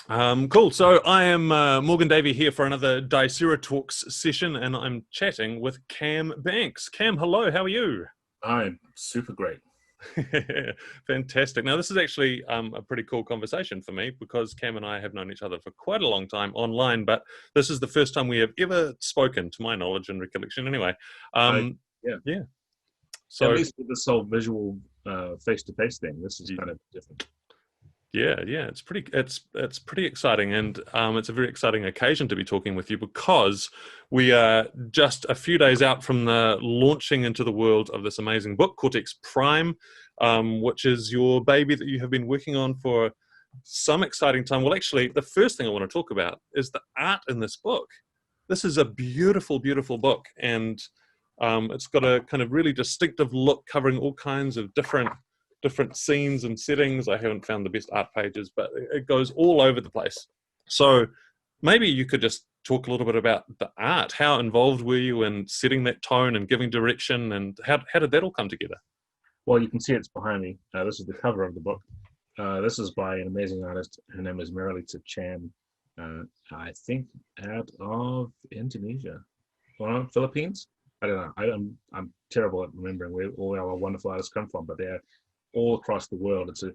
Cool. So I am Morgan Davey here for another Diceratalks session, and I'm chatting with Cam Banks. Cam, hello. How are you? I'm super great. Fantastic. Now, this is actually a pretty cool conversation for me because Cam and I have known each other for quite a long time online, but this is the first time we have ever spoken, to my knowledge and recollection. Anyway, I um, yeah. yeah. At So least with this whole visual face-to-face thing, this is kind of different. yeah, it's pretty exciting, and it's a very exciting occasion to be talking with you because we are just a few days out from the launching into the world of this amazing book, Cortex Prime, which is your baby that you have been working on for some exciting time. Well, actually, the first thing I want to talk about is the art in this book. This is a beautiful, beautiful book, and it's got a kind of really distinctive look, covering all kinds of different scenes and settings. I haven't found the best art pages, but it goes all over the place. So maybe you could just talk a little bit about the art. How involved were you in setting that tone and giving direction, and how did that all come together? Well, you can see it's behind me. This is the cover of the book. This is by an amazing artist. Her name is Marilita Chan. I think out of Indonesia, well, Philippines. I don't know. I'm terrible at remembering where all our wonderful artists come from, but they're all across the world. It's an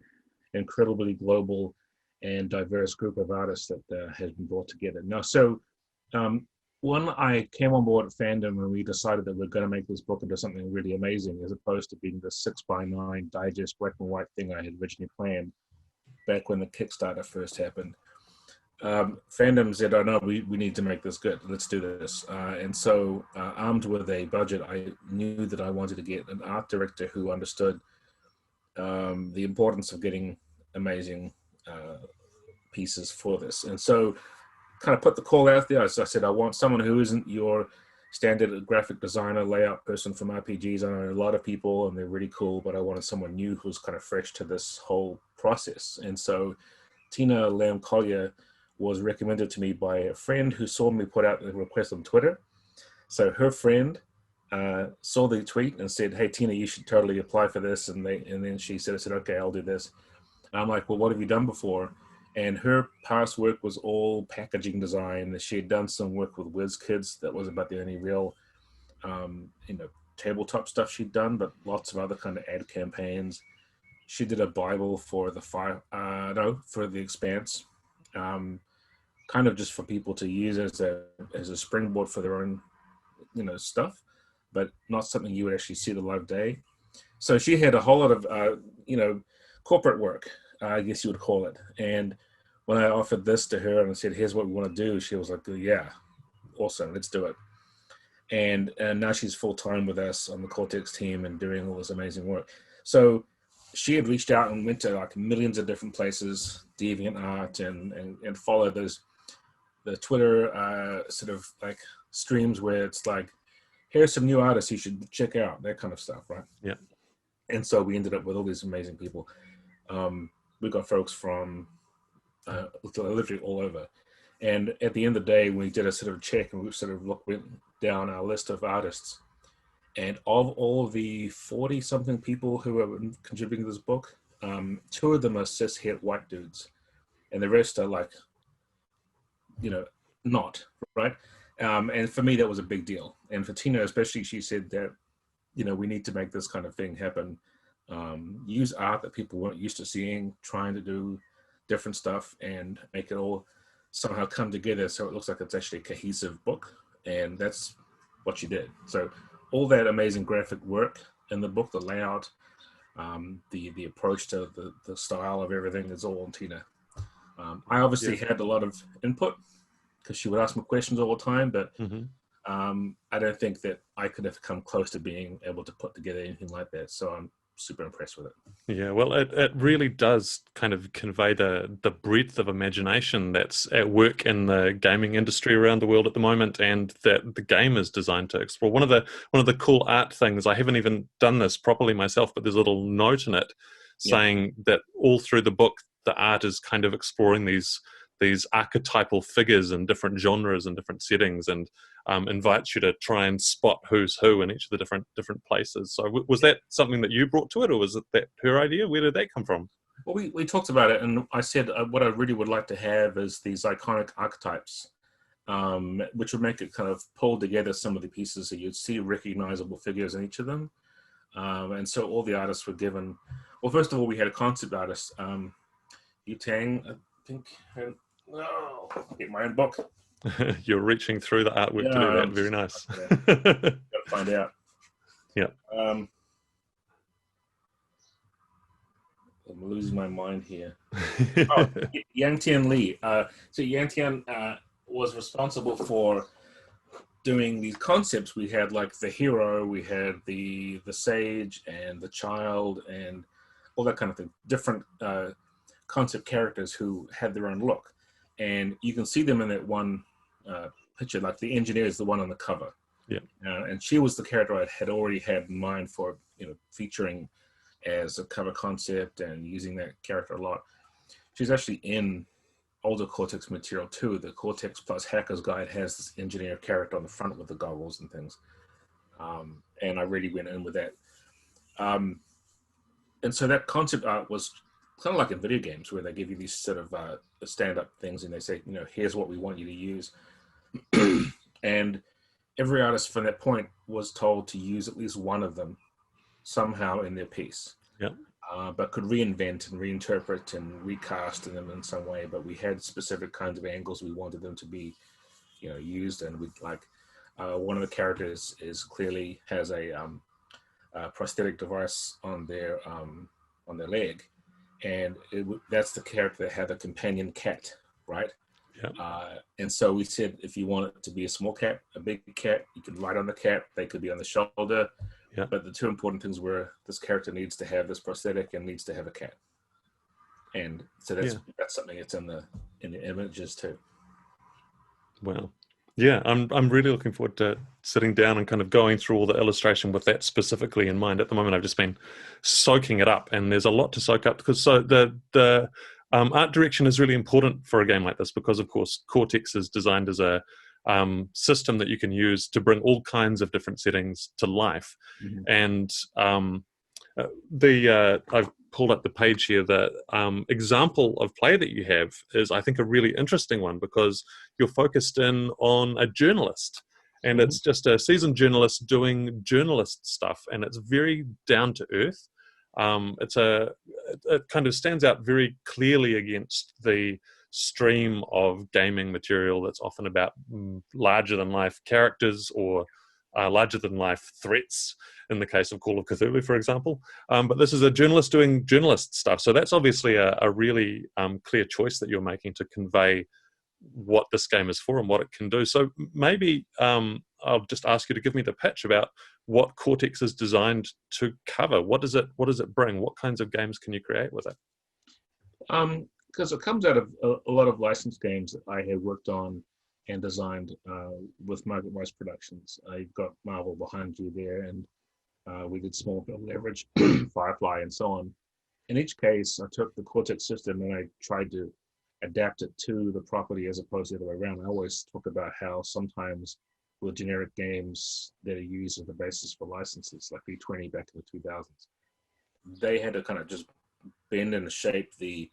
incredibly global and diverse group of artists that has been brought together. Now, um, when I came on board at Fandom and we decided that we're going to make this book into something really amazing, as opposed to being the 6x9 digest black and white thing I had originally planned back when the Kickstarter first happened. Fandom said, "Oh no, we need to make this good. Let's do this." And so, armed with a budget, I knew that I wanted to get an art director who understood the importance of getting amazing pieces for this. And so kind of put the call out there. As I said, I want someone who isn't your standard graphic designer, layout person from RPGs. I know a lot of people and they're really cool, but I wanted someone new who's kind of fresh to this whole process. And so Tina Lam Collier was recommended to me by a friend who saw me put out the request on Twitter. So her friend saw the tweet and said, "Hey Tina, you should totally apply for this." And then she said, "Okay, I'll do this." And I'm like, "Well, what have you done before?" And her past work was all packaging design. She had done some work with WizKids. That was about the only real, tabletop stuff she'd done, but lots of other kind of ad campaigns. She did a Bible for for the Expanse, kind of just for people to use as a springboard for their own, stuff, but not something you would actually see the light of day. So she had a whole lot of, corporate work, I guess you would call it. And when I offered this to her and said, "Here's what we want to do," she was like, "Yeah, awesome, let's do it." And now she's full time with us on the Cortex team and doing all this amazing work. So she had reached out and went to like millions of different places, DeviantArt, and followed the Twitter sort of like streams where it's like, "Here's some new artists you should check out," that kind of stuff, right? Yeah. And so we ended up with all these amazing people. We got folks from literally all over. And at the end of the day, we did a sort of check and we sort of went down our list of artists. And of all the 40 something people who are contributing to this book, two of them are cis-het white dudes. And the rest are like, not, right? And for me, that was a big deal. And for Tina, especially, she said that, we need to make this kind of thing happen. Use art that people weren't used to seeing, trying to do different stuff and make it all somehow come together so it looks like it's actually a cohesive book. And that's what she did. So all that amazing graphic work in the book, the layout, the approach to the style of everything is all on Tina. I obviously had a lot of input because she would ask me questions all the time, but I don't think that I could have come close to being able to put together anything like that. So I'm super impressed with it. Yeah, well, it really does kind of convey the breadth of imagination that's at work in the gaming industry around the world at the moment, and that the game is designed to explore. One of the cool art things, I haven't even done this properly myself, but there's a little note in it Yeah. saying that all through the book, the art is kind of exploring these archetypal figures in different genres and different settings, and invites you to try and spot who's who in each of the different places. So was that something that you brought to it, or was it that her idea? Where did that come from? Well, we talked about it, and I said what I really would like to have is these iconic archetypes, which would make it kind of pull together some of the pieces so you'd see recognizable figures in each of them. And so all the artists were given. Well, first of all, we had a concept artist, Yu Tang, I think. No, I'll get my own book. You're reaching through the artwork to Yeah, do that. I'm Very just nice. gotta find out. Yeah. I'm losing my mind here. Oh, Yang Tian Li. So Yang Tian was responsible for doing these concepts. We had like the hero, we had the sage and the child and all that kind of thing. Different concept characters who had their own look. And you can see them in that one picture, like the engineer is the one on the cover. Yeah. And she was the character I had already had in mind for, featuring as a cover concept and using that character a lot. She's actually in older Cortex material too. The Cortex plus Hackers Guide has this engineer character on the front with the goggles and things. And I really went in with that. And so that concept art was kind of like in video games where they give you these sort of stand-up things and they say, here's what we want you to use. And every artist from that point was told to use at least one of them somehow in their piece. Yeah. But could reinvent and reinterpret and recast them in some way. But we had specific kinds of angles we wanted them to be, used. And we like one of the characters clearly has a prosthetic device on their leg, and that's the character that had a companion cat, right? Yeah. And so we said, if you want it to be a small cat, a big cat, you could ride on the cat. They could be on the shoulder. Yeah. But the two important things were this character needs to have this prosthetic and needs to have a cat. And so that's something that's in the images too. Wow. Yeah, I'm really looking forward to sitting down and kind of going through all the illustration with that specifically in mind. At the moment, I've just been soaking it up, and there's a lot to soak up because the art direction is really important for a game like this because, of course, Cortex is designed as a system that you can use to bring all kinds of different settings to life. Mm-hmm. And I've pulled up the page here. The example of play that you have is, I think, a really interesting one because you're focused in on a journalist, and Mm-hmm. it's just a seasoned journalist doing journalist stuff, and it's very down to earth. It kind of stands out very clearly against the stream of gaming material that's often about larger than life characters or larger than life threats in the case of Call of Cthulhu, for example. But this is a journalist doing journalist stuff. So that's obviously a really clear choice that you're making to convey what this game is for and what it can do. So maybe I'll just ask you to give me the pitch about what Cortex is designed to cover. What does it bring? What kinds of games can you create with it? Because it comes out of a lot of licensed games that I had worked on and designed with Margaret Weiss Productions. You've got Marvel behind you there, and we did Small Bill Leverage, Firefly, and so on. In each case, I took the Cortex system and I tried to adapt it to the property as opposed to the other way around. I always talk about how sometimes with generic games that are used as the basis for licenses, like B20 back in the 2000s, they had to kind of just bend and shape the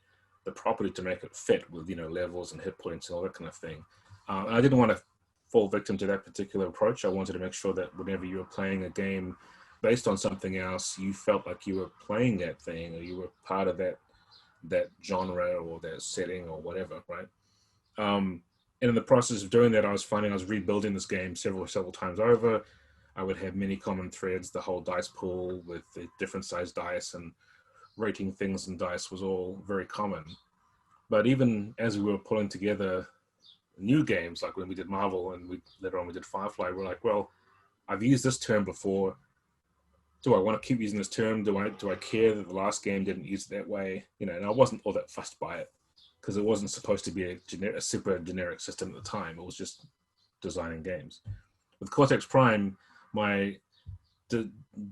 property to make it fit with levels and hit points and all that kind of thing. I didn't want to fall victim to that particular approach. I wanted to make sure that whenever you were playing a game based on something else, you felt like you were playing that thing or you were part of that genre or that setting or whatever, right? And in the process of doing that, I was finding I was rebuilding this game several times over. I would have many common threads. The whole dice pool with the different size dice and rating things in dice was all very common. But even as we were pulling together new games, like when we did Marvel and later on we did Firefly, we're like, well, I've used this term before. Do I want to keep using this term? Do I care that the last game didn't use it that way? And I wasn't all that fussed by it because it wasn't supposed to be a super generic system at the time. It was just designing games. With Cortex Prime, my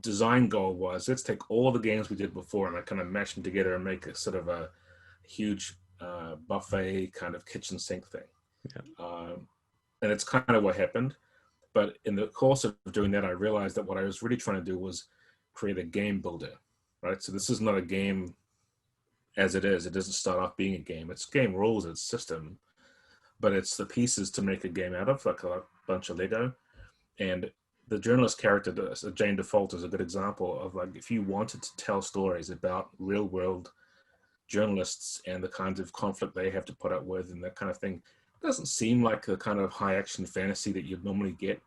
design goal was, let's take all the games we did before and I kind of mash them together and make a sort of a huge buffet kind of kitchen sink thing. Yeah. And it's kind of what happened. But in the course of doing that, I realized that what I was really trying to do was create a game builder, right? So this is not a game as it is. It doesn't start off being a game. It's game rules, it's system, but it's the pieces to make a game out of, like a bunch of Lego. And the journalist character, Jane Default, is a good example of, like, if you wanted to tell stories about real world journalists and the kinds of conflict they have to put up with and that kind of thing, it doesn't seem like the kind of high action fantasy that you'd normally get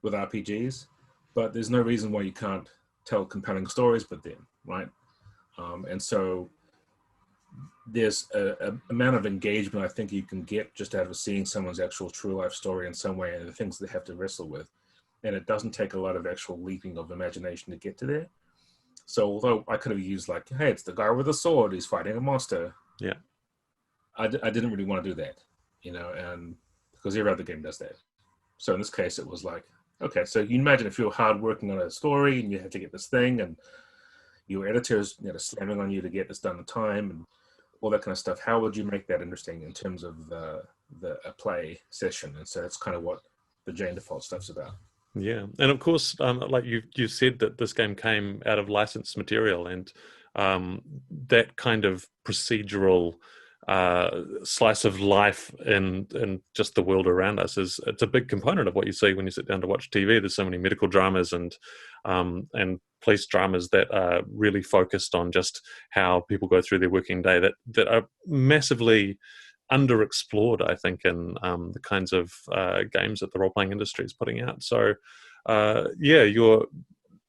with RPGs, but there's no reason why you can't tell compelling stories with them, right? And so there's a amount of engagement I think you can get just out of seeing someone's actual true life story in some way and the things they have to wrestle with. And it doesn't take a lot of actual leaping of imagination to get to there. So although I could have used, like, hey, it's the guy with a sword, he's fighting a monster. Yeah. I didn't really want to do that, and because every other game does that. So in this case, it was like, okay, so you imagine if you're hard working on a story and you have to get this thing and your editor's slamming on you to get this done in time and all that kind of stuff, how would you make that interesting in terms of a play session? And so that's kind of what the Jane Default stuff's about. Yeah, and of course, like you said, that this game came out of licensed material, and that kind of procedural slice of life in just the world around us it's a big component of what you see when you sit down to watch TV. There's so many medical dramas and police dramas that are really focused on just how people go through their working day that are massively underexplored, I think, in the kinds of games that the role-playing industry is putting out. So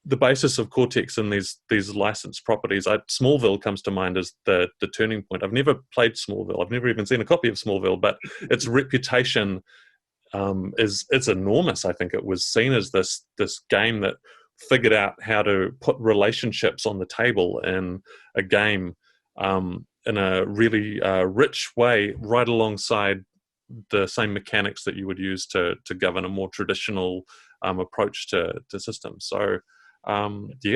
the basis of Cortex and these licensed properties, Smallville comes to mind as the turning point. I've never played Smallville. I've never even seen a copy of Smallville, but its reputation is enormous. I think it was seen as this game that figured out how to put relationships on the table in a game in a really rich way, right alongside the same mechanics that you would use to govern a more traditional approach to systems. So is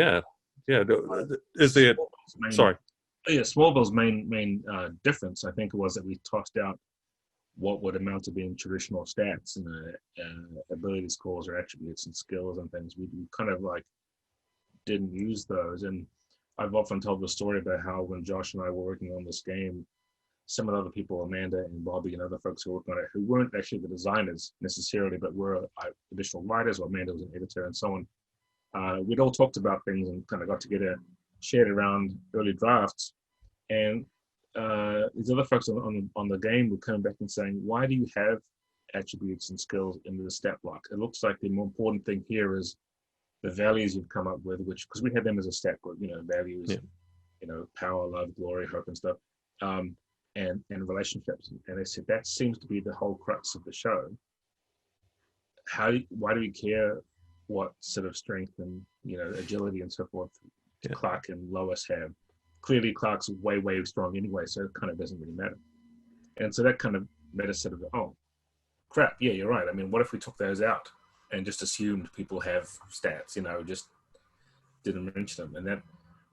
there? Sorry. Yeah, Smallville's main difference, I think, was that we tossed out what would amount to being traditional stats and ability scores or attributes and skills and things. We kind of like didn't use those. And I've often told the story about how when Josh and I were working on this game, some of the other people, Amanda and Bobby and other folks who worked on it, who weren't actually the designers necessarily, but were additional writers, or Amanda was an editor and so on. We'd all talked about things and kind of got together, shared around early drafts. And these other folks on the game were coming back and saying, why do you have attributes and skills in the stat block? It looks like the more important thing here is the values you've come up with, which, because we had them as a stat group, values, power, love, glory, hope and stuff, and relationships. And they said, that seems to be the whole crux of the show. Why do we care what sort of strength and, agility and so forth Clark and Lois have? Clearly Clark's way strong anyway, so it kind of doesn't really matter. And so that kind of made us sort of, oh crap, yeah, you're right. I mean, what if we took those out and just assumed people have stats, just didn't mention them? And that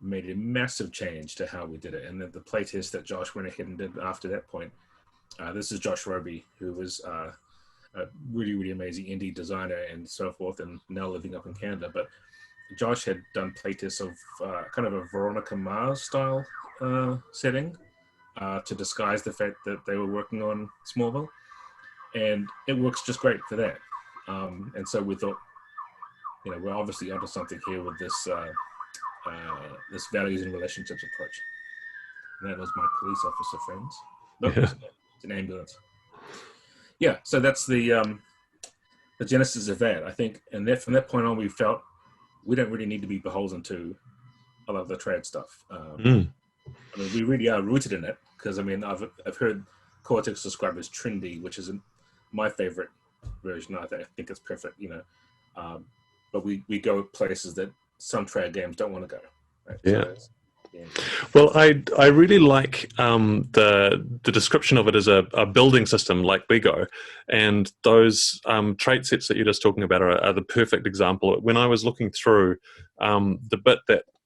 made a massive change to how we did it. And then the playtest that Josh went ahead and did after that point, this is Josh Roby, who was a really amazing indie designer and so forth, and now living up in Canada. But Josh had done playtests of kind of a Veronica Mars style setting to disguise the fact that they were working on Smallville, and it works just great for that. And so we thought, we're obviously onto something here with this this values and relationships approach. And that was my police officer friends. Nope, it's an ambulance. Yeah, so that's the genesis of that, I think. And from that point on, we felt we don't really need to be beholden to a lot of the trad stuff. I mean, we really are rooted in it, because I mean, I've heard Cortex described as trendy, which is my favorite version. I think it's perfect, but we go places that some trad games don't want to go. Right? Yeah. So well, I really like the description of it as a building system like Lego, and those trait sets that you're just talking about are the perfect example. When I was looking through, the bit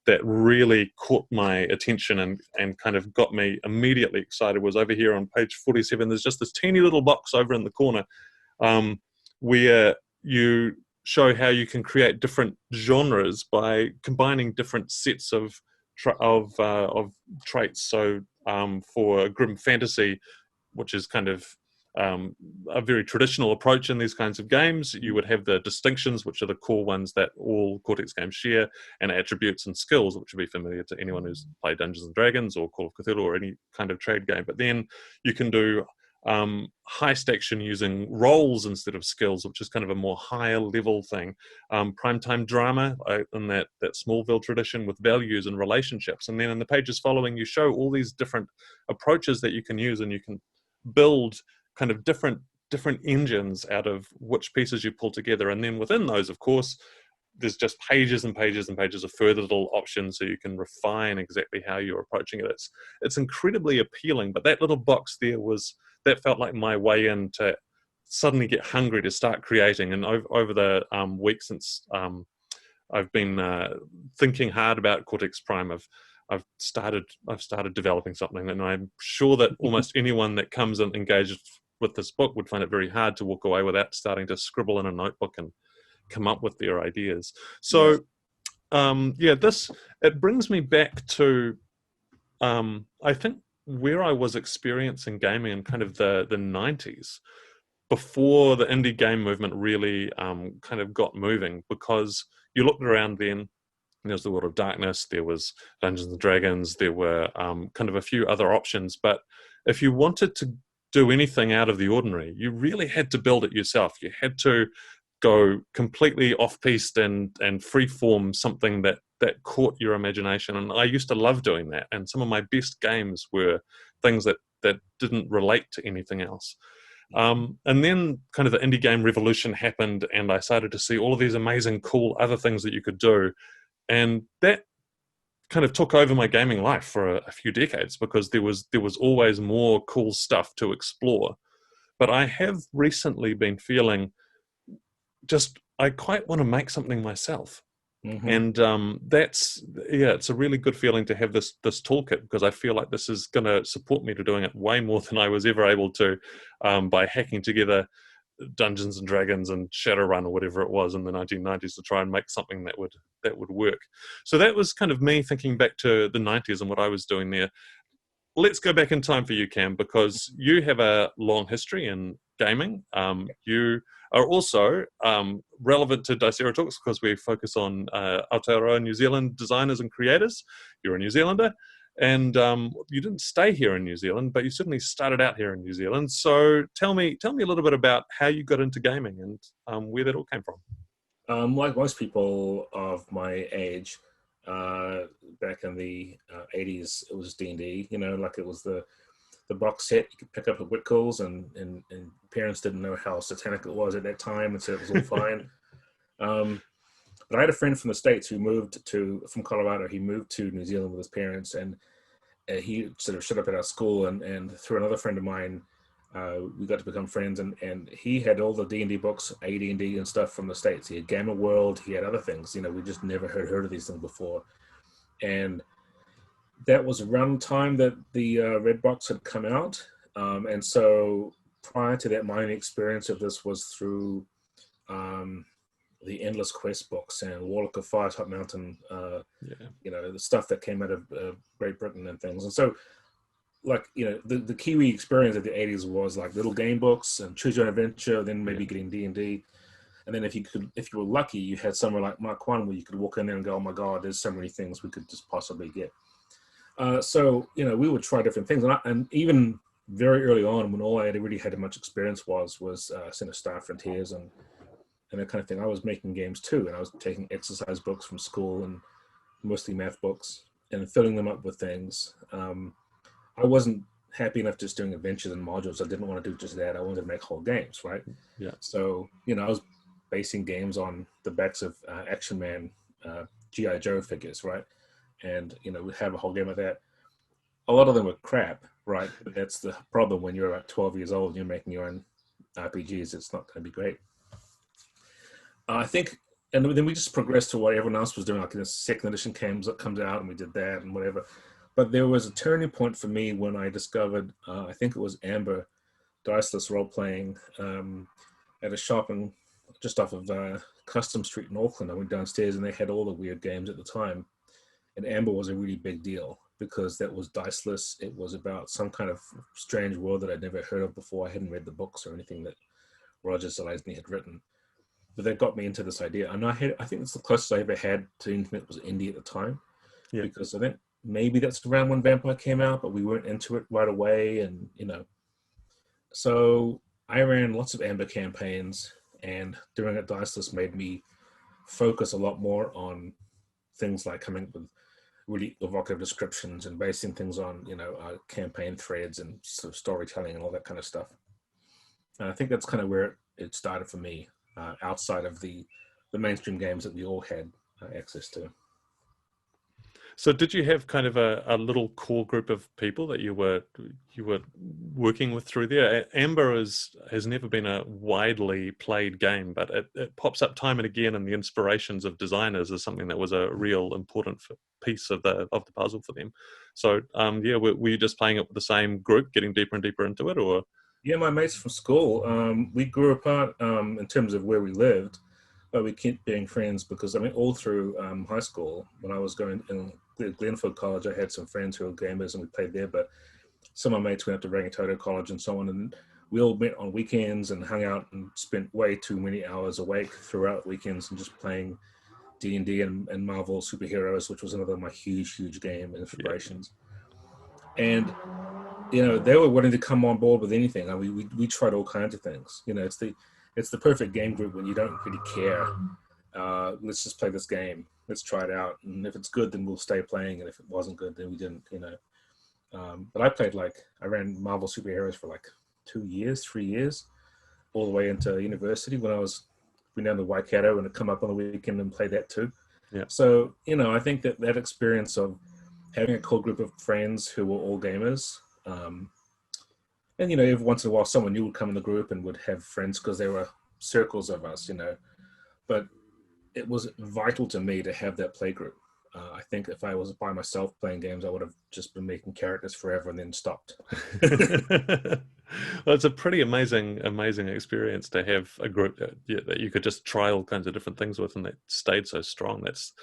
that really caught my attention and kind of got me immediately excited was over here on page 47. There's just this teeny little box over in the corner where you show how you can create different genres by combining different sets of of traits. So for grim fantasy, which is kind of a very traditional approach in these kinds of games, you would have the distinctions, which are the core ones that all Cortex games share, and attributes and skills, which would be familiar to anyone who's played Dungeons and Dragons or Call of Cthulhu or any kind of trade game. But then you can do heist action using roles instead of skills, which is kind of a more higher level thing. Primetime drama in that Smallville tradition with values and relationships. And then in the pages following, you show all these different approaches that you can use, and you can build kind of different engines out of which pieces you pull together. And then within those, of course, there's just pages and pages and pages of further little options so you can refine exactly how you're approaching it. It's incredibly appealing, but that little box there that felt like my way in to suddenly get hungry to start creating. And over the week since I've been thinking hard about Cortex Prime, I've started developing something, and I'm sure that almost anyone that comes and engages with this book would find it very hard to walk away without starting to scribble in a notebook and come up with their ideas. So it brings me back to I think where I was experiencing gaming in kind of the 90s, before the indie game movement really kind of got moving, because you looked around then. There was the World of Darkness, there was Dungeons and Dragons, there were kind of a few other options. But if you wanted to do anything out of the ordinary, you really had to build it yourself. You had to go completely off-piste and freeform something that caught your imagination. And I used to love doing that. And some of my best games were things that didn't relate to anything else. And then kind of the indie game revolution happened, and I started to see all of these amazing, cool other things that you could do. And that kind of took over my gaming life for a few decades, because there was always more cool stuff to explore. But I have recently been feeling I quite want to make something myself. Mm-hmm. And it's a really good feeling to have this toolkit, because I feel like this is going to support me to doing it way more than I was ever able to by hacking together Dungeons and Dragons and Shadowrun or whatever it was in the 1990s to try and make something that would work. So that was kind of me thinking back to the 90s and what I was doing there. Let's go back in time for you, Cam, because you have a long history in gaming. You are also relevant to Diceratalks because we focus on Aotearoa New Zealand designers and creators. You're a New Zealander, and you didn't stay here in New Zealand, but you certainly started out here in New Zealand. So tell me a little bit about how you got into gaming and where that all came from. Like most people of my age, back in the 80s, it was D&D. Like it was the box set you could pick up at Whitcoulls, and parents didn't know how satanic it was at that time, and so it was all fine. But I had a friend from the States who moved from Colorado. He moved to New Zealand with his parents, and he sort of showed up at our school, and through another friend of mine, we got to become friends, and he had all the D&D books, AD&D and stuff from the States. He had Gamma World, he had other things. We just never heard of these things before. And that was around the time that the Red Box had come out. And so prior to that, my experience of this was through the Endless Quest books and Warlock of Fire, Top Mountain, the stuff that came out of Great Britain and things. And so, like, the Kiwi experience of the 80s was like little game books and Choose Your Own Adventure, then maybe getting D&D. And then if you were lucky, you had somewhere like Mark 1 where you could walk in there and go, oh my God, there's so many things we could just possibly get. So, we would try different things. And even very early on, when all I really had much experience was Star Frontiers and that kind of thing, I was making games too. And I was taking exercise books from school, and mostly math books, and filling them up with things. I wasn't happy enough just doing adventures and modules. I didn't want to do just that. I wanted to make whole games, right? Yeah. So, I was basing games on the backs of Action Man, G.I. Joe figures, right? And, we have a whole game of that. A lot of them were crap, right? But that's the problem when you're about 12 years old and you're making your own RPGs. It's not going to be great. I think, and then we just progressed to what everyone else was doing. Like the second edition comes out, and we did that and whatever. But there was a turning point for me when I discovered, I think it was Amber Diceless role-playing at a shop just off of Custom Street in Auckland. I went downstairs, and they had all the weird games at the time. and Amber was a really big deal because that was diceless. It was about some kind of strange world that I'd never heard of before. I hadn't read the books or anything that Roger Zelazny had written, but that got me into this idea. And I think it's the closest I ever had to internet was indie at the time, Yeah. because I think maybe that's around when Vampire came out, but we weren't into it right away, and so I ran lots of Amber campaigns, and doing it diceless made me focus a lot more on things like coming up with really evocative descriptions and basing things on campaign threads and sort of storytelling and all that kind of stuff. And I think that's kind of where it started for me, outside of the mainstream games that we all had access to. So did you have kind of a little core group of people that you were working with through there? Amber has never been a widely played game, but it pops up time and again, and the inspirations of designers is something that was a real important piece of the puzzle for them. So were you just playing it with the same group, getting deeper and deeper into it, or? Yeah, my mates from school, we grew apart in terms of where we lived, but we kept being friends because, all through high school, when I was going in Glenford College, I had some friends who were gamers and we played there, but some of my mates went up to Aotearoa College and so on, and we all met on weekends and hung out and spent way too many hours awake throughout weekends and just playing D&D and Marvel Superheroes, which was another of my huge game inspirations. Yeah. And they were willing to come on board with anything. We tried all kinds of things. It's the perfect game group when you don't really care. Let's just play this game. Let's try it out. And if it's good, then we'll stay playing. And if it wasn't good, then we didn't, But I ran Marvel Superheroes for 3 years, all the way into university when I was been down to Waikato and I'd come up on the weekend and play that too. Yeah. So, I think that experience of having a core group of friends who were all gamers, and every once in a while someone new would come in the group and would have friends because there were circles of us, but it was vital to me to have that play group. I think if I was by myself playing games, I would have just been making characters forever and then stopped. Well, it's a pretty amazing experience to have a group that you could just try all kinds of different things with, and that stayed so strong. That's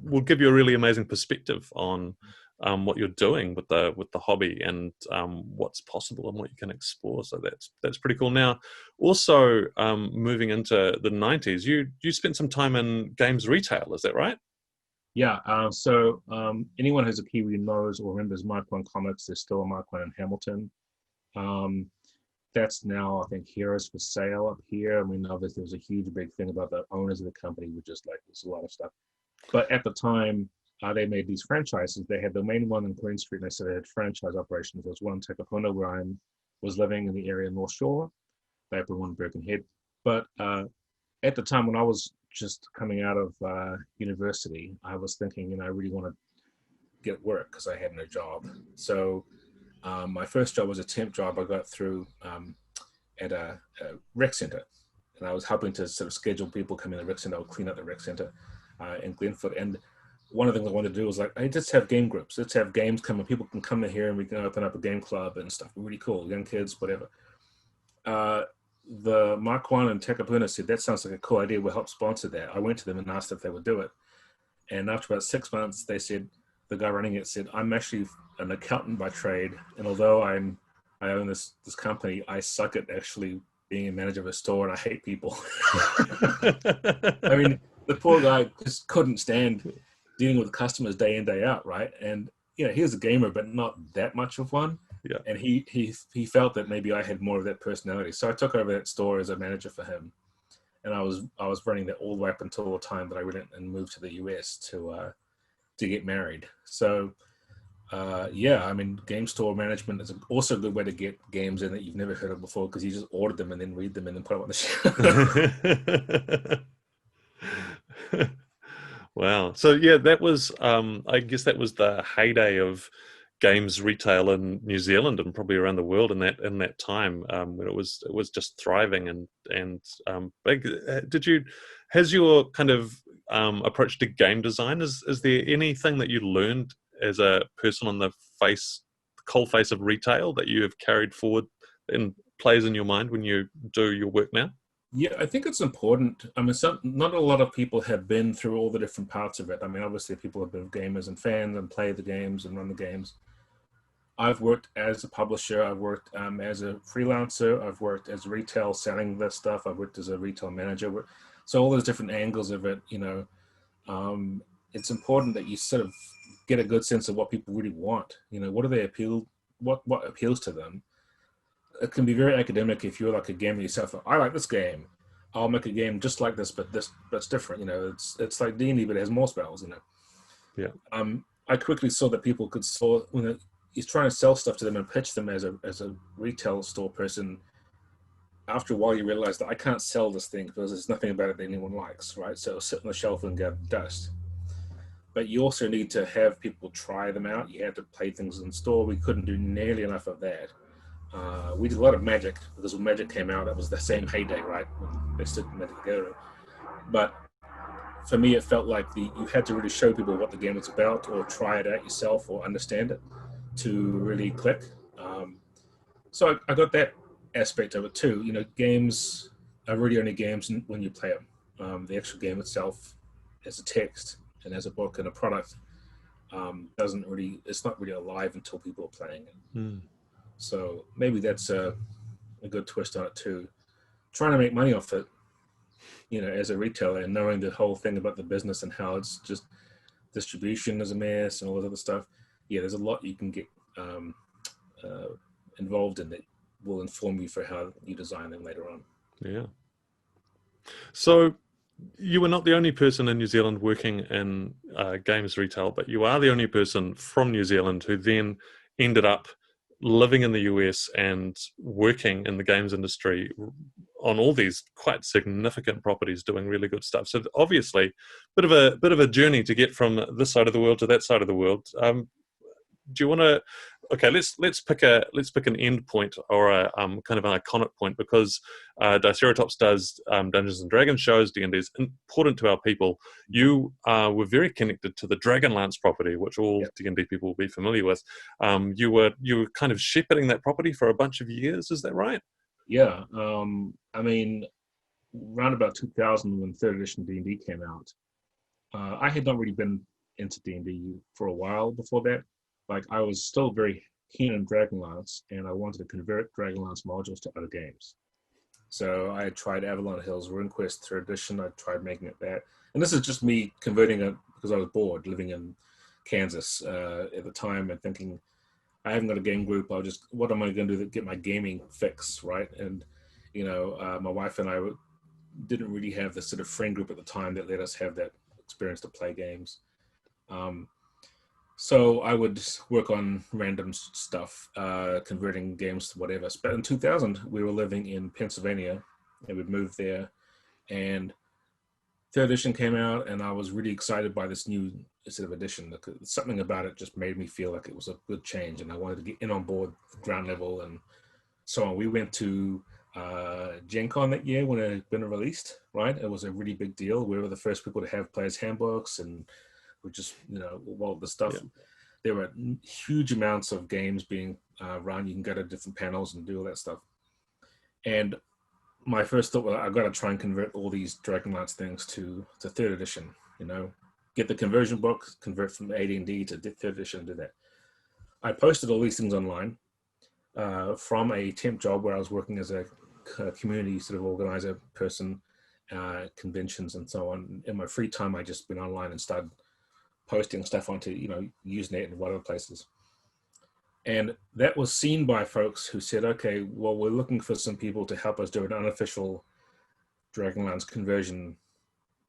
will give you a really amazing perspective on what you're doing with the hobby and what's possible and what you can explore. So that's pretty cool. Now, also moving into the 90s, you spent some time in games retail. Is that right? Yeah. So anyone who's a Kiwi knows or remembers Mark One Comics. There's still a Mark One in Hamilton. That's now, I think, Heroes for Sale up here. Obviously, there was a huge big thing about the owners of the company were just there's a lot of stuff. But at the time, they made these franchises. They had the main one in Queen Street, and they said they had franchise operations. There was one in Takapuna where I was living in the area North Shore. They opened one in Birkenhead. But at the time when I was just coming out of university, I was thinking, I really want to get work because I had no job. So my first job was a temp job I got through at a rec center, and I was helping to sort of schedule people come in the rec center. I would clean up the rec center in Glenford. And one of the things I wanted to do was hey, just have game groups. Let's have games come and people can come in here and we can open up a game club and stuff. Really cool, young kids, whatever. The Mark One and Takapuna said, that sounds like a cool idea. We'll help sponsor that. I went to them and asked if they would do it. And after about 6 months, they said, the guy running it said, I'm actually an accountant by trade. And although I own this company, I suck at actually being a manager of a store and I hate people. The poor guy just couldn't stand dealing with customers day in, day out, right? And he was a gamer, but not that much of one. Yeah. And he felt that maybe I had more of that personality. So I took over that store as a manager for him. And I was running that all the way up until the time that I went and moved to the US to get married. So game store management is also a good way to get games in that you've never heard of before, because you just order them and then read them and then put them on the shelf. Wow. So yeah, that was I guess that was the heyday of games retail in New Zealand and probably around the world in that time, when it was just thriving and big. Has your kind of approach to game design, is there anything that you learned as a person on the coal face of retail that you have carried forward and plays in your mind when you do your work now? Yeah, I think it's important. I mean, not a lot of people have been through all the different parts of it. I mean, obviously, people have been gamers and fans and play the games and run the games. I've worked as a publisher. I've worked as a freelancer. I've worked as retail selling this stuff. I've worked as a retail manager. So all those different angles of it, um, it's important that you sort of get a good sense of what people really want. What do they appeal? What appeals to them? It can be very academic if you're like a gamer yourself. I like this game. I'll make a game just like this, but it's different. It's like D&D, but it has more spells. Yeah. I quickly saw that people could saw when he's trying to sell stuff to them and pitch them as a retail store person. After a while, you realize that I can't sell this thing because there's nothing about it that anyone likes, right? So it'll sit on the shelf and get dust. But you also need to have people try them out. You had to play things in store. We couldn't do nearly enough of that. We did a lot of Magic because when Magic came out, that was the same heyday, right? When they stood Magic together. But for me, it felt like you had to really show people what the game was about, or try it out yourself, or understand it to really click. So I got that aspect of it too. Games are really only games when you play them. The actual game itself, as a text and as a book and a product, it's not really alive until people are playing it. Mm. So maybe that's a good twist on it too. Trying to make money off it, as a retailer, and knowing the whole thing about the business and how it's just distribution is a mess and all that other stuff. Yeah, there's a lot you can get involved in that will inform you for how you design them later on. Yeah. So you were not the only person in New Zealand working in games retail, but you are the only person from New Zealand who then ended up living in the US and working in the games industry on all these quite significant properties, doing really good stuff. So obviously, bit of a journey to get from this side of the world to that side of the world. Do you want to? Okay, let's pick an end point or a kind of an iconic point, because Diceratalks does Dungeons and Dragons shows. D&D is important to our people. You were very connected to the Dragonlance property, which all Yep. D&D people will be familiar with. You were kind of shepherding that property for a bunch of years. Is that right? Yeah, I mean, around about 2000 when third edition D&D came out, I had not really been into D&D for a while before that. Like, I was still very keen on Dragonlance, and I wanted to convert Dragonlance modules to other games. So I tried Avalon Hill's RuneQuest third edition. I tried making it that, and this is just me converting it because I was bored living in Kansas at the time and thinking, I haven't got a game group. What am I going to do to get my gaming fix, right? And my wife and I didn't really have the sort of friend group at the time that let us have that experience to play games. So I would work on random stuff, converting games to whatever. But in 2000, we were living in Pennsylvania, and we'd moved there. And third edition came out, and I was really excited by this new sort of edition. Something about it just made me feel like it was a good change, and I wanted to get in on board ground level and so on. We went to Gen Con that year when it had been released, right? It was a really big deal. We were the first people to have players' handbooks, and we just, all the stuff. Yeah. There were huge amounts of games being run. You can go to different panels and do all that stuff. And my first thought was, I've got to try and convert all these Dragonlance things to third edition, get the conversion book, convert from AD&D to third edition, do that. I posted all these things online from a temp job where I was working as a community sort of organizer person, conventions and so on. In my free time, I just went online and started posting stuff onto, Usenet and whatever places. And that was seen by folks who said, okay, well, we're looking for some people to help us do an unofficial Dragonlance conversion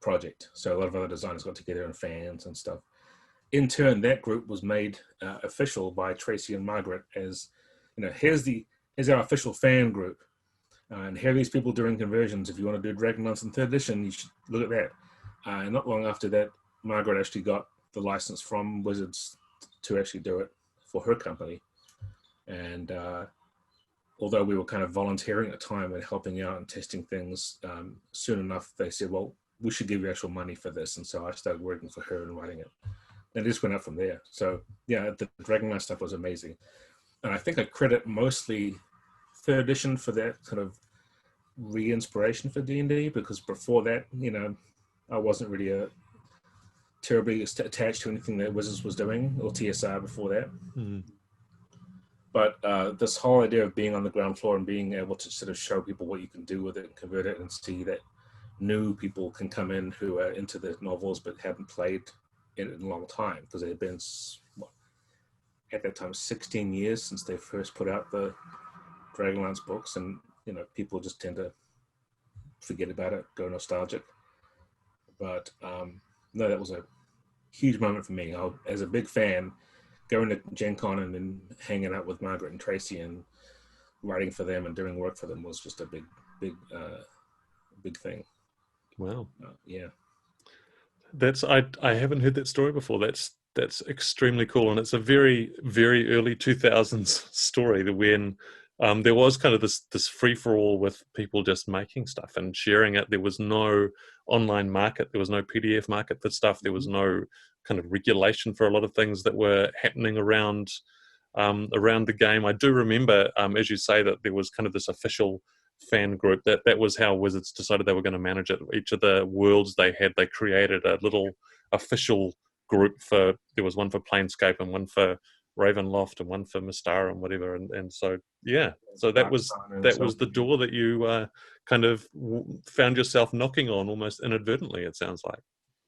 project. So a lot of other designers got together and fans and stuff. In turn, that group was made official by Tracy and Margaret as, here's our official fan group. And here are these people doing conversions. If you want to do Dragonlance in third edition, you should look at that. And not long after that, Margaret actually got the license from Wizards to actually do it for her company. And although we were kind of volunteering at the time and helping out and testing things, soon enough they said, well, we should give you actual money for this. And so I started working for her and writing it. And it just went up from there. So yeah, the Dragonlance stuff was amazing. And I think I credit mostly third edition for that kind of re-inspiration for D&D, because before that, I wasn't really terribly attached to anything that Wizards was doing, or TSR before that. Mm. But this whole idea of being on the ground floor and being able to sort of show people what you can do with it and convert it, and see that new people can come in who are into the novels but hadn't played in a long time, because it had been, at that time, 16 years since they first put out the Dragonlance books, and people just tend to forget about it, go nostalgic. But no, that was a huge moment for me. As a big fan, going to Gen Con and then hanging out with Margaret and Tracy and writing for them and doing work for them was just a big thing. Wow. Yeah. I haven't heard that story before. That's extremely cool, and it's a very, very early 2000s story that when there was kind of this free for all with people just making stuff and sharing it. There was no online market. There was no PDF market for stuff. There was no kind of regulation for a lot of things that were happening around the game. I do remember, as you say, that there was kind of this official fan group. That was how Wizards decided they were going to manage it. Each of the worlds they created a little official group there was one for Planescape and one for Ravenloft and one for Mystara and whatever, and so that was the door that you kind of found yourself knocking on almost inadvertently, it sounds like.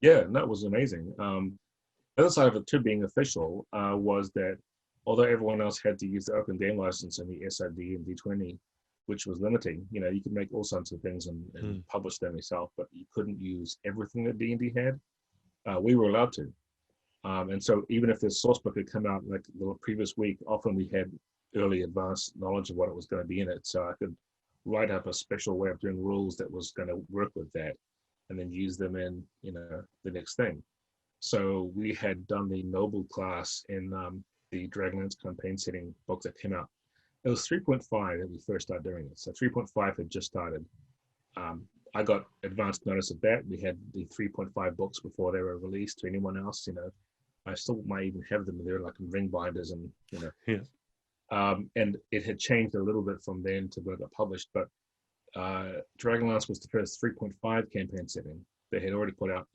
Yeah, and that was amazing. The other side of it too, being official, was that although everyone else had to use the open game license and the SID and D20, which was limiting, you could make all sorts of things and publish them yourself, but you couldn't use everything that D&D had. We were allowed to. And so even if the source book had come out like the previous week, often we had early advanced knowledge of what it was going to be in it. So I could write up a special way of doing rules that was going to work with that and then use them in, the next thing. So we had done the Noble class in the Dragonlance campaign setting book that came out. It was 3.5 that we first started doing it. So 3.5 had just started. I got advanced notice of that. We had the 3.5 books before they were released to anyone else. I still might even have them. They're like in ring binders, and and it had changed a little bit from then to when it got published. But Dragonlance was the first 3.5 campaign setting. They had already put out,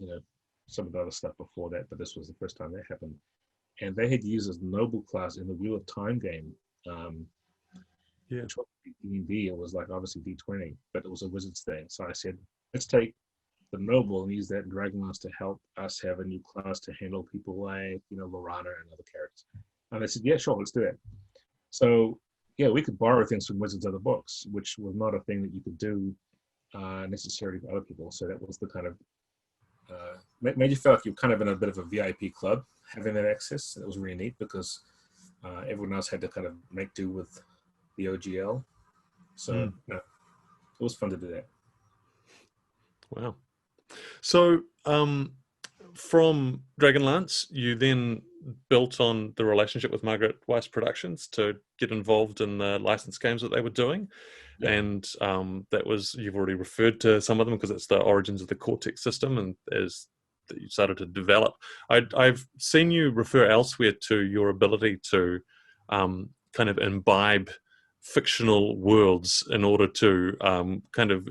some of the other stuff before that, but this was the first time that happened. And they had used as Noble class in the Wheel of Time game. Which was D&D. It was like obviously D20, but it was a Wizards thing. So I said, let's take the Noble and use that in Dragonlance to help us have a new class to handle people like, Lorana and other characters. And they said, yeah, sure, let's do that. So yeah, we could borrow things from Wizards' other books, which was not a thing that you could do necessarily for other people. So that was the kind of made you feel like you're kind of in a bit of a VIP club having that access. It was really neat because everyone else had to kind of make do with the OGL. So it was fun to do that. Wow. So from Dragonlance, you then built on the relationship with Margaret Weiss Productions to get involved in the licensed games that they were doing. Yeah. And that was, you've already referred to some of them because it's the origins of the Cortex system and as that you started to develop. I've seen you refer elsewhere to your ability to kind of imbibe fictional worlds in order to kind of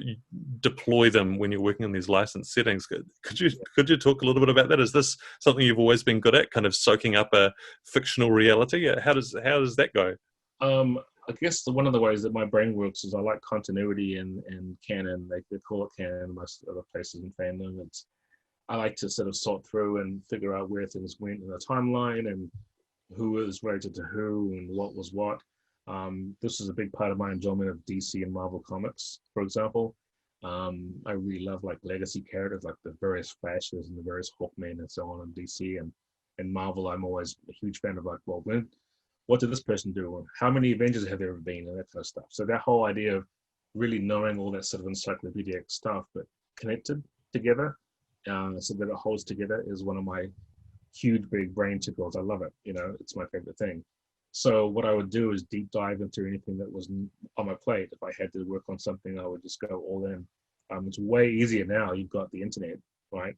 deploy them when you're working in these licensed settings. Could you talk a little bit about that? Is this something you've always been good at, kind of soaking up a fictional reality? How does that go? I guess one of the ways that my brain works is I like continuity and canon. They call it canon in most other places in fandom. I like to sort of sort through and figure out where things went in the timeline and who is related to who and what was what. This is a big part of my enjoyment of DC and Marvel comics, for example. I really love like legacy characters like the various Flashes and the various Hawkmen and so on in DC and Marvel. I'm always a huge fan of like, well, what did this person do? Or how many Avengers have there ever been and that kind of stuff. So that whole idea of really knowing all that sort of encyclopedic stuff, but connected together so that it holds together is one of my huge big brain tickles. I love it. It's my favorite thing. So what I would do is deep dive into anything that was on my plate. If I had to work on something, I would just go all in. It's way easier now. You've got the internet, right?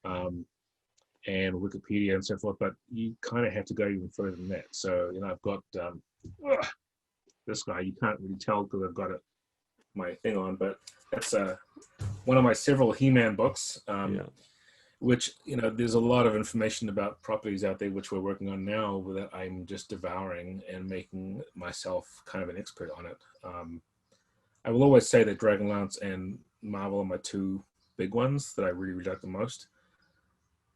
And Wikipedia and so forth, but you kind of have to go even further than that. So, I've got this guy. You can't really tell because I've got it my thing on, but that's one of my several He-Man books. Yeah. Which, there's a lot of information about properties out there which we're working on now that I'm just devouring and making myself kind of an expert on it. I will always say that Dragonlance and Marvel are my two big ones that I really, really like the most.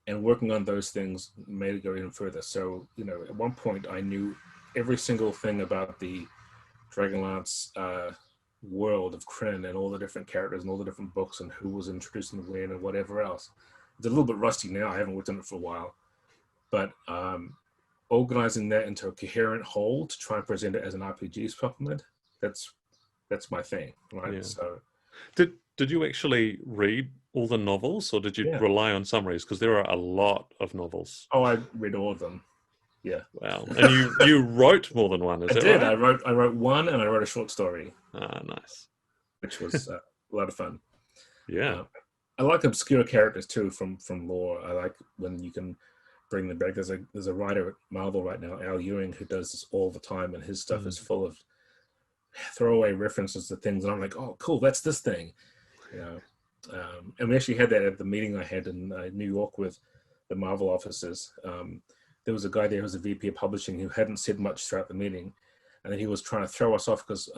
And working on those things made it go even further. So, at one point I knew every single thing about the Dragonlance world of Kryn and all the different characters and all the different books and who was introduced in when and whatever else. It's a little bit rusty now. I haven't worked on it for a while, but organizing that into a coherent whole to try and present it as an RPG supplement, that's my thing, right? Yeah. So, did you actually read all the novels, or did you rely on summaries? Because there are a lot of novels. Oh, I read all of them. Yeah. Wow. And you wrote more than one, is that right? I wrote one, and I wrote a short story. Ah, nice. Which was a lot of fun. Yeah. I like obscure characters too from lore. I like when you can bring them back. There's a writer at Marvel right now, Al Ewing, who does this all the time, and his stuff is full of throwaway references to things, and I'm like, oh, cool, that's this thing, and we actually had that at the meeting I had in New York with the Marvel offices. There was a guy there who was a VP of publishing who hadn't said much throughout the meeting, and then he was trying to throw us off because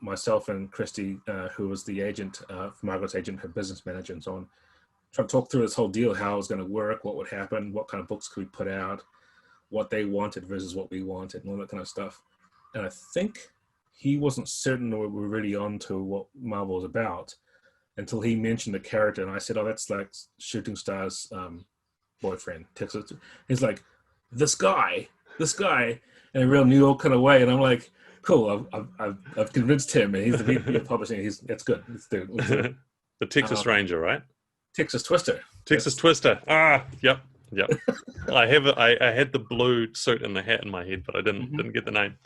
myself and Christy, who was the agent, Margaret's agent, her business manager and so on, trying to talk through this whole deal, how it was going to work, what would happen, what kind of books could we put out, what they wanted versus what we wanted, and all that kind of stuff. And I think he wasn't certain that we were really on to what Marvel was about until he mentioned the character, and I said, oh, that's like Shooting Star's boyfriend. Texas. He's like, this guy, in a real New York kind of way, and I'm like, cool, I've convinced him, and he's the VP of publishing. That's good. Let's do it. The Texas Ranger, right? Texas Twister. Texas Twister. Ah, yep. I had the blue suit and the hat in my head, but I didn't get the name.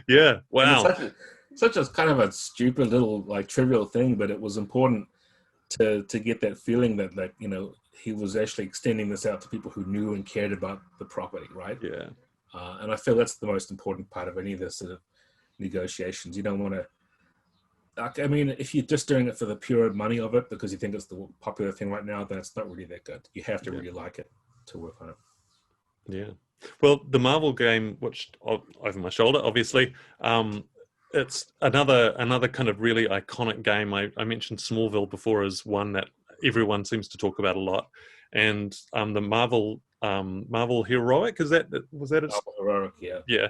Yeah. Wow. Such a kind of a stupid little like trivial thing, but it was important to get that feeling that he was actually extending this out to people who knew and cared about the property, right? Yeah. And I feel that's the most important part of any of this sort of negotiations. You don't want to. I mean, if you're just doing it for the pure money of it because you think it's the popular thing right now, then it's not really that good. You have to really like it to work on it. Yeah. Well, the Marvel game, which over my shoulder, obviously, it's another kind of really iconic game. I mentioned Smallville before as one that everyone seems to talk about a lot, and the Marvel Heroic, was that its Marvel Heroic, yeah.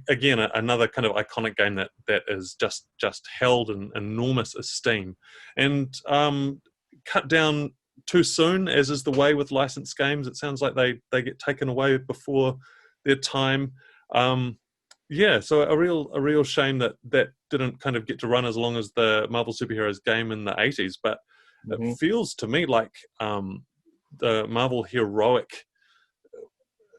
Again, another kind of iconic game that is just held in enormous esteem, and cut down too soon, as is the way with licensed games. It sounds like they get taken away before their time. So a real shame that didn't kind of get to run as long as the Marvel Superheroes game in the 80s, but it feels to me like the Marvel Heroic,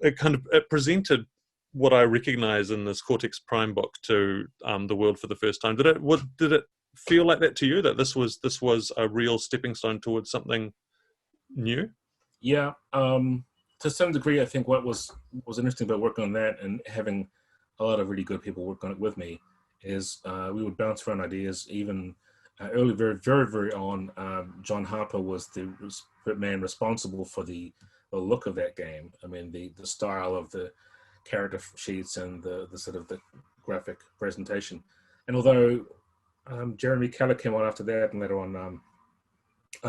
it presented what I recognize in this Cortex Prime book to the world for the first time. Did it feel like that to you, that this was a real stepping stone towards something new? Yeah, to some degree, I think what was interesting about working on that and having a lot of really good people work on it with me is we would bounce around ideas. Even early, very, very, very on, John Harper was the man responsible for the look of that game. I mean, the style of the character sheets and the sort of the graphic presentation. And although Jeremy Keller came on after that, and later on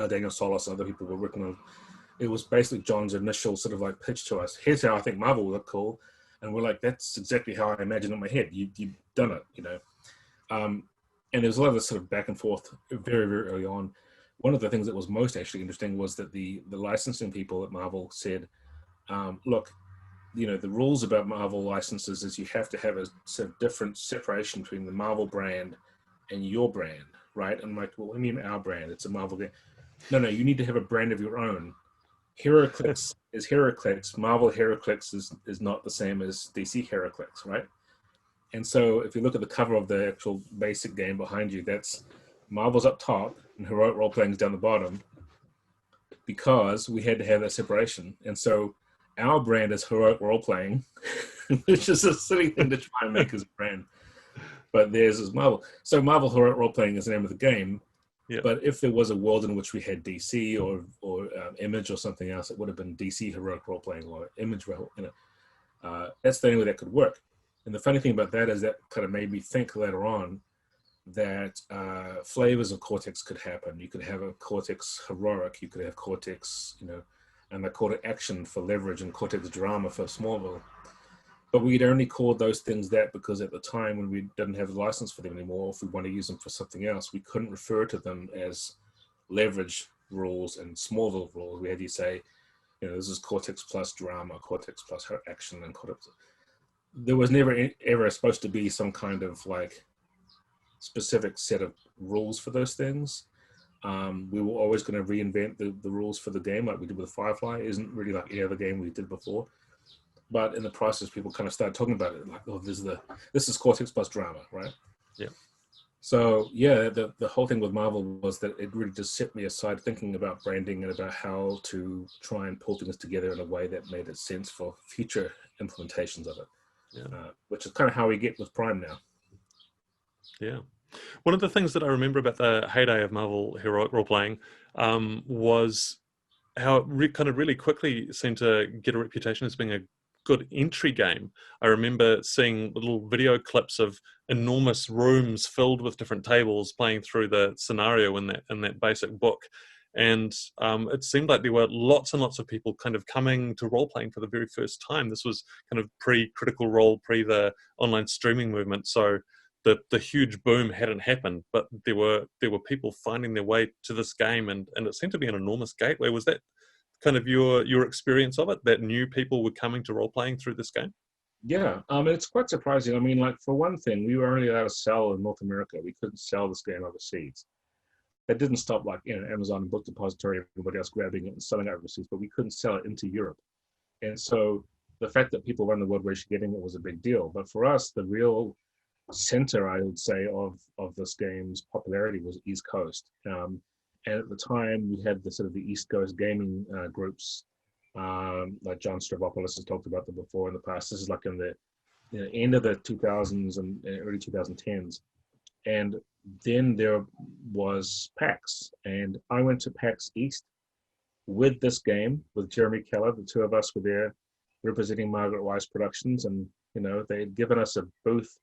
Daniel Solis and other people were working on, it was basically John's initial sort of like pitch to us. Here's how I think Marvel will look cool. And we're like, that's exactly how I imagined it in my head. You've done it, And there was a lot of this sort of back and forth very, very early on. One of the things that was most actually interesting was that the licensing people at Marvel said, look, the rules about Marvel licenses is you have to have a sort of different separation between the Marvel brand and your brand, right? And I'm like, well, what do you mean our brand? It's a Marvel game. No, you need to have a brand of your own. HeroClix is HeroClix. Marvel HeroClix is not the same as DC HeroClix, right? And so if you look at the cover of the actual basic game behind you, that's Marvel's up top and Heroic Role Playing is down the bottom, because we had to have that separation. And so our brand is Heroic Role Playing, which is a silly thing to try and make as a brand. but theirs is Marvel. So Marvel Role Playing is the name of the game. Yeah. But if there was a world in which we had DC or Image or something else, it would have been DC Heroic Role Playing or Image Role. That's the only way that could work. And the funny thing about that is that kind of made me think later on that flavors of Cortex could happen. You could have a Cortex Heroic, you could have Cortex, and they called it Action for Leverage and Cortex Drama for Smallville. But we'd only called those things that because at the time when we didn't have a license for them anymore, if we want to use them for something else, we couldn't refer to them as leverage rules and Smallville rules. We had to say, this is Cortex plus drama, Cortex plus action, and Cortex. There was never ever supposed to be some kind of like specific set of rules for those things. We were always going to reinvent the rules for the game like we did with Firefly. It isn't really like any other game we did before. But in the process, people kind of started talking about it like, oh, this is Cortex plus drama, right? Yeah. So yeah, the whole thing with Marvel was that it really just set me aside thinking about branding and about how to try and pull things together in a way that made it sense for future implementations of it. Yeah. Which is kind of how we get with Prime now. Yeah. One of the things that I remember about the heyday of Marvel Heroic Role Playing was how it kind of really quickly seemed to get a reputation as being a good entry game. I remember seeing little video clips of enormous rooms filled with different tables playing through the scenario in that basic book. And it seemed like there were lots and lots of people kind of coming to role playing for the very first time. This was kind of pre-Critical Role, pre the online streaming movement. So the huge boom hadn't happened, but there were people finding their way to this game, and it seemed to be an enormous gateway. Was that kind of your experience of it, that new people were coming to role playing through this game? Yeah, it's quite surprising. I mean, like for one thing, we were only allowed to sell in North America. We couldn't sell this game overseas. That didn't stop like Amazon and Book Depository, everybody else grabbing it and selling it overseas, but we couldn't sell it into Europe. And so the fact that people around the world were actually getting it was a big deal. But for us, the real center, I would say, of this game's popularity was East Coast. And at the time, we had the sort of the East Coast gaming groups, like John Stravopoulos has talked about them before in the past. This is like in the end of the 2000s and early 2010s. And then there was PAX, and I went to PAX East with this game with Jeremy Keller. The two of us were there representing Margaret Weiss Productions, and they had given us a booth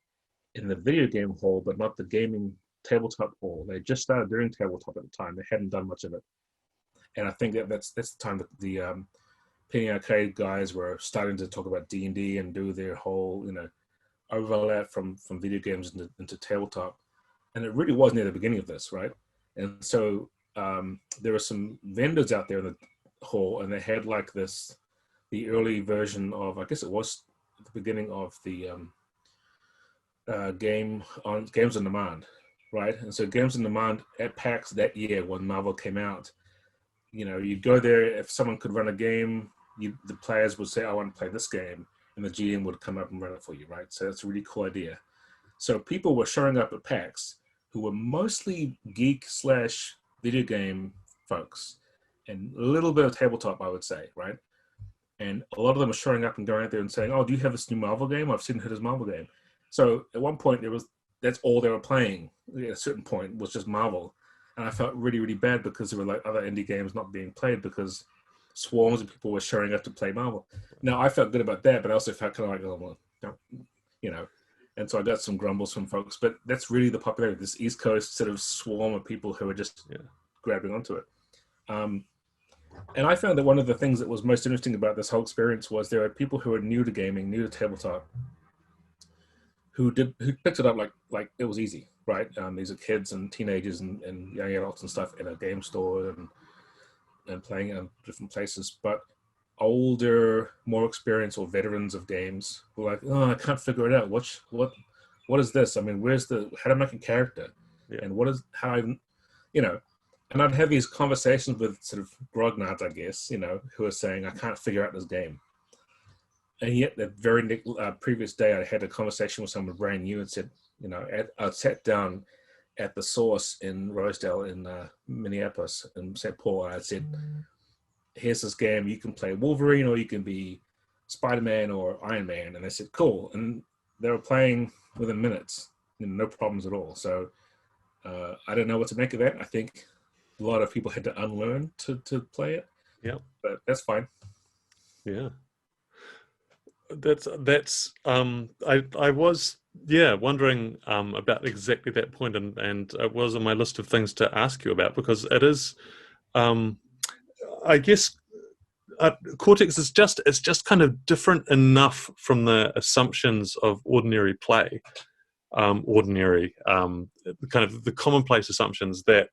in the video game hall, but not the gaming tabletop hall. They just started doing tabletop at the time. They hadn't done much of it, and I think that's the time that the Penny Arcade guys were starting to talk about D&D and do their whole overlap from video games into tabletop. And it really was near the beginning of this, right? And so there were some vendors out there in the hall, and they had like the early version of, I guess it was the beginning of the Games on Demand, right? And so Games on Demand at PAX that year when Marvel came out, you'd go there, if someone could run a game, the players would say, I want to play this game, and the GM would come up and run it for you, right? So that's a really cool idea. So people were showing up at PAX who were mostly geek/video game folks, and a little bit of tabletop, I would say, right? And a lot of them are showing up and going out there and saying, oh, do you have this new Marvel game? I've seen this Marvel game. So at one point, that's all they were playing. At a certain point was just Marvel. And I felt really, really bad because there were like other indie games not being played because swarms of people were showing up to play Marvel. Now, I felt good about that, but I also felt kind of like, oh, well, And so I got some grumbles from folks, but that's really the popularity, this East Coast sort of swarm of people who are just grabbing onto it. And I found that one of the things that was most interesting about this whole experience was there are people who are new to gaming, new to tabletop, who picked it up like it was easy, right? These are kids and teenagers and young adults and stuff in a game store and playing in different places. But older, more experienced or veterans of games were like, oh, I can't figure it out. What is this? I mean, how to make a character? Yeah. And and I'd have these conversations with sort of grognards, I guess, who are saying, I can't figure out this game. And yet that very previous day, I had a conversation with someone brand new and said, I sat down at the Source in Rosedale in Minneapolis in St. Paul, and I said, here's this game, you can play Wolverine or you can be Spider-Man or Iron Man. And they said, cool. And they were playing within minutes. no problems at all. So I don't know what to make of that. I think a lot of people had to unlearn to play it, Yeah. but that's fine. Yeah. I was wondering about exactly that point, and it was on my list of things to ask you about, because it is um I guess Cortex is just, it's just kind of different enough from the assumptions of ordinary play, kind of the commonplace assumptions that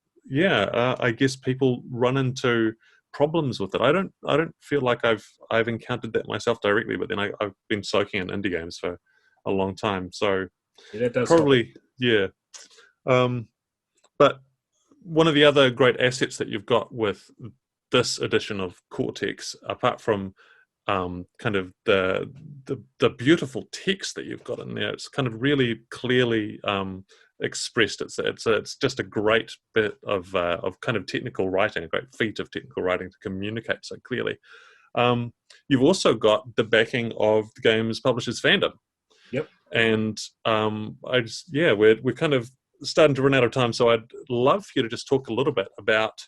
I guess people run into problems with it. I don't feel like I've encountered that myself directly, but then I've been soaking in indie games for a long time, so Yeah, that does help. probably um, but one of the other great assets that you've got with this edition of Cortex, apart from kind of the beautiful text that you've got in there, it's kind of really clearly expressed. It's just a great bit of kind of technical writing, a great feat of technical writing to communicate so clearly. You've also got the backing of the game's publisher's fandom, Yep. and we're kind of starting to run out of time, so I'd love for you to just talk a little bit about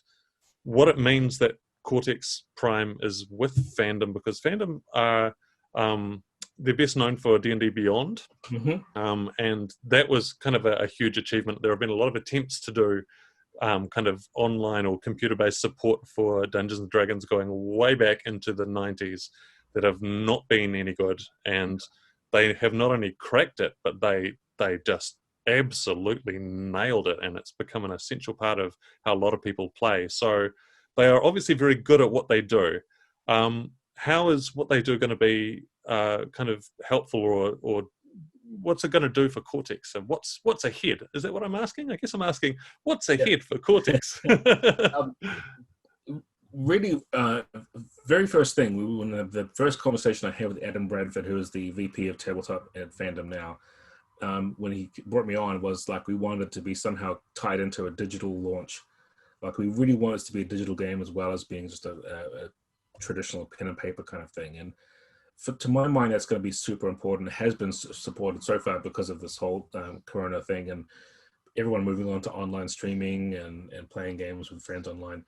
what it means that Cortex Prime is with fandom, because fandom are they're best known for D&D Beyond, and that was kind of a huge achievement. There have been a lot of attempts to do kind of online or computer-based support for Dungeons and Dragons going way back into the 90s that have not been any good, and they have not only cracked it, but they just absolutely nailed it, and it's become an essential part of how a lot of people play. So they are obviously very good at what they do. How is what they do going to be kind of helpful, or what's it going to do for Cortex? And what's ahead? Is that what I'm asking? I guess I'm asking what's Yeah. ahead for Cortex. Um, really, very first thing, when the first conversation I had with Adam Bradford, who is the VP of Tabletop at Fandom now, when he brought me on, was like, we wanted to be somehow tied into a digital launch. Like, we really want it to be a digital game as well as being just a traditional pen and paper kind of thing. And to my mind, that's going to be super important. It has been supported so far because of this whole Corona thing and everyone moving on to online streaming and playing games with friends online.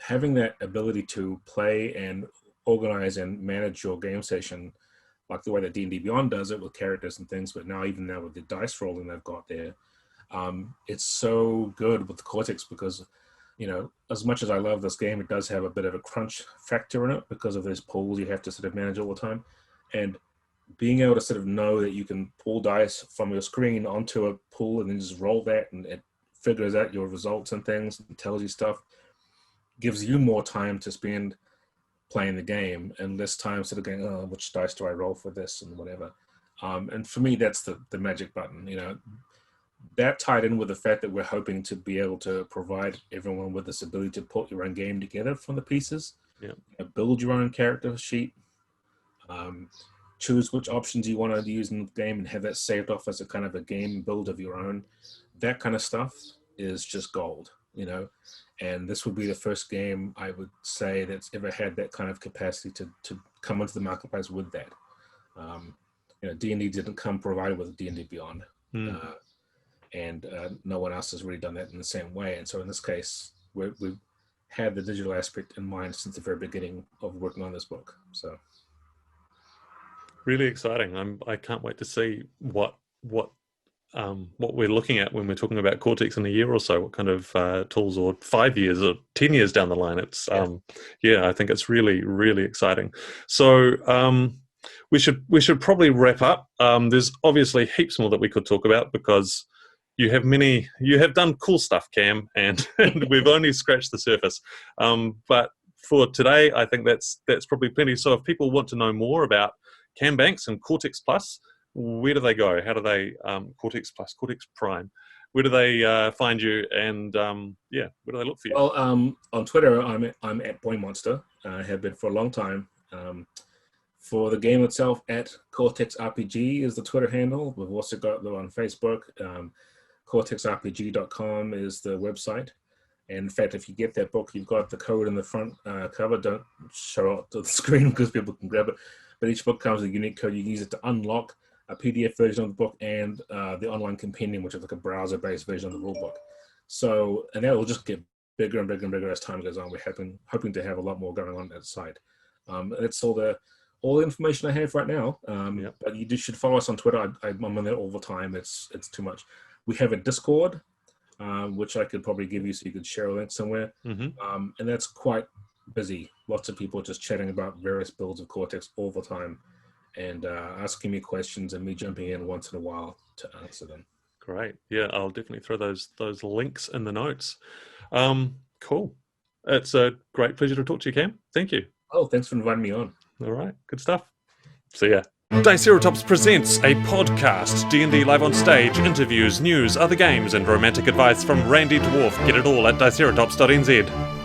Having that ability to play and organize and manage your game session, like the way that D&D Beyond does it with characters and things, but now with the dice rolling they've got there, it's so good with the Cortex, because as much as I love this game, it does have a bit of a crunch factor in it because of those pools you have to sort of manage all the time. And being able to sort of know that you can pull dice from your screen onto a pool and then just roll that, and it figures out your results and things and tells you stuff, gives you more time to spend playing the game and less time sort of going, oh, which dice do I roll for this and whatever. And for me, that's the magic button. That tied in with the fact that we're hoping to be able to provide everyone with this ability to put your own game together from the pieces, build your own character sheet, choose which options you want to use in the game and have that saved off as a kind of a game build of your own. That kind of stuff is just gold, and this would be the first game I would say that's ever had that kind of capacity to come into the marketplace with that. D&D didn't come provided with D&D Beyond. And no one else has really done that in the same way. And so in this case, we've had the digital aspect in mind since the very beginning of working on this book. So really exciting. I can't wait to see what we're looking at when we're talking about Cortex in a year or so. What kind of tools, or 5 years or 10 years down the line? It's I think it's really, really exciting. So we should probably wrap up. There's obviously heaps more that we could talk about, because you have done cool stuff, Cam, and we've only scratched the surface. But for today, I think that's probably plenty. So if people want to know more about Cam Banks and Cortex Plus, where do they go? How do they Cortex Plus, Cortex Prime? Where do they find you? And where do they look for you? Well, on Twitter, I'm at Boy Monster. I have been for a long time. For the game itself, at Cortex RPG is the Twitter handle. We've also got them on Facebook. CortexRPG.com is the website. And in fact, if you get that book, you've got the code in the front cover. Don't show it to the screen because people can grab it. But each book comes with a unique code. You use it to unlock a PDF version of the book and the online compendium, which is like a browser-based version of the rule book. So, and that will just get bigger and bigger and bigger as time goes on. We're hoping to have a lot more going on at the site. That's all the information I have right now. But you should follow us on Twitter. I'm on there all the time. It's too much. We have a Discord, which I could probably give you so you could share a link somewhere. And that's quite busy. Lots of people just chatting about various builds of Cortex all the time, and asking me questions and me jumping in once in a while to answer them. Great. Yeah, I'll definitely throw those links in the notes. Cool. It's a great pleasure to talk to you, Cam. Thank you. Oh, thanks for inviting me on. All right. Good stuff. See ya. Diceratalks presents a podcast, D&D live on stage, interviews, news, other games, and romantic advice from Randy Dwarf. Get it all at diceratalks.nz.